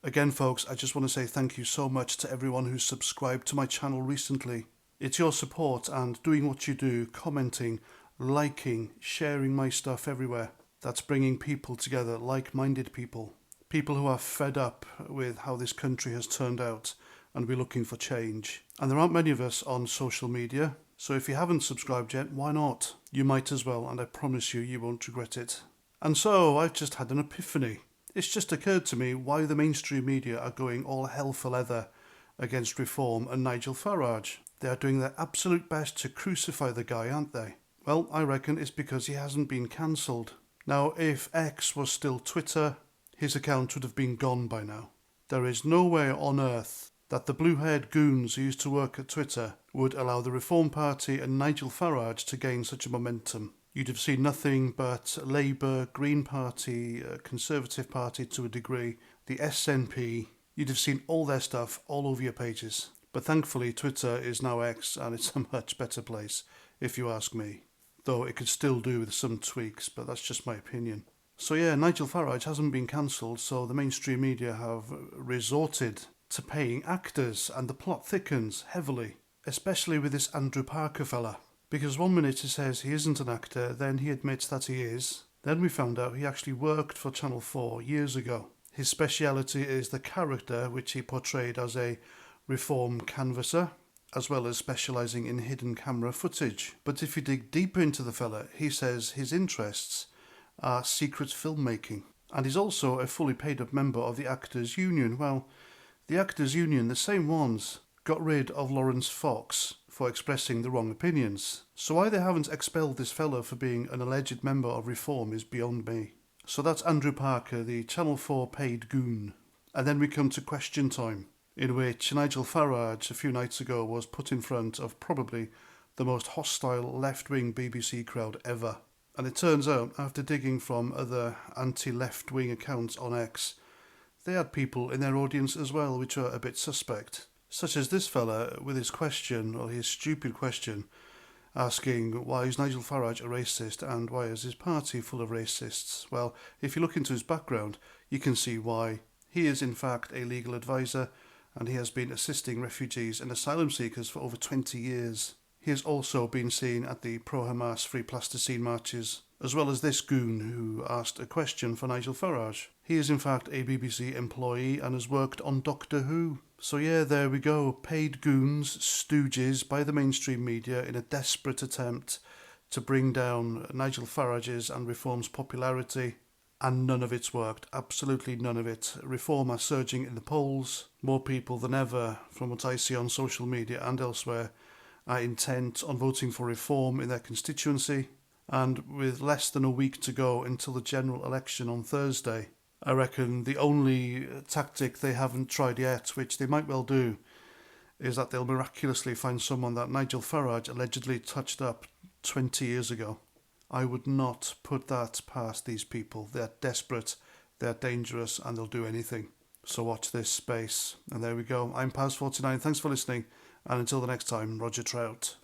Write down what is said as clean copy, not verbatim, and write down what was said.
Again, folks, I just want to say thank you so much to everyone who's subscribed to my channel recently. It's your support and doing what you do, commenting, liking, sharing my stuff everywhere, that's bringing people together, like-minded people. People who are fed up with how this country has turned out and we're looking for change. And there aren't many of us on social media, so if you haven't subscribed yet, why not? You might as well, and I promise you, you won't regret it. And so I've just had an epiphany. It's just occurred to me why the mainstream media are going all hell for leather against Reform and Nigel Farage. They are doing their absolute best to crucify the guy, aren't they? Well, I reckon it's because he hasn't been cancelled. Now, if X was still Twitter, his account would have been gone by now. There is no way on earth that the blue-haired goons who used to work at Twitter would allow the Reform Party and Nigel Farage to gain such a momentum. You'd have seen nothing but Labour, Green Party, Conservative Party to a degree, the SNP. You'd have seen all their stuff all over your pages. But thankfully Twitter is now X and it's a much better place, if you ask me. Though it could still do with some tweaks, but that's just my opinion. So yeah, Nigel Farage hasn't been cancelled, so the mainstream media have resorted to paying actors, and the plot thickens heavily, especially with this Andrew Parker fella. Because one minute he says he isn't an actor, then he admits that he is. Then we found out he actually worked for Channel 4 years ago. His speciality is the character which he portrayed as a Reform canvasser, as well as specialising in hidden camera footage. But if you dig deeper into the fella, he says his interests are secret filmmaking. And he's also a fully paid up member of the Actors Union. Well, the Actors Union, the same ones, got rid of Lawrence Fox for expressing the wrong opinions. So why they haven't expelled this fellow for being an alleged member of Reform is beyond me. So that's Andrew Parker, the Channel 4 paid goon. And then we come to question time, in which Nigel Farage a few nights ago was put in front of probably the most hostile left-wing BBC crowd ever. And it turns out, after digging from other anti-left-wing accounts on X, they had people in their audience as well which are a bit suspect. Such as this fella with his question, or his stupid question, asking why is Nigel Farage a racist and why is his party full of racists? Well, if you look into his background, you can see why. He is in fact a legal advisor and he has been assisting refugees and asylum seekers for over 20 years. He has also been seen at the pro-Hamas Free Plasticine marches, as well as this goon who asked a question for Nigel Farage. He is in fact a BBC employee and has worked on Doctor Who. So yeah, there we go, paid goons, stooges by the mainstream media in a desperate attempt to bring down Nigel Farage's and Reform's popularity. And none of it's worked, absolutely none of it. Reform are surging in the polls. More people than ever, from what I see on social media and elsewhere, are intent on voting for Reform in their constituency, and with less than a week to go until the general election on Thursday, I reckon the only tactic they haven't tried yet, which they might well do, is that they'll miraculously find someone that Nigel Farage allegedly touched up 20 years ago. I would not put that past these people. They're desperate, they're dangerous, and they'll do anything. So watch this space. And there we go. I'm Paz49. Thanks for listening. And until the next time, Roger Trout.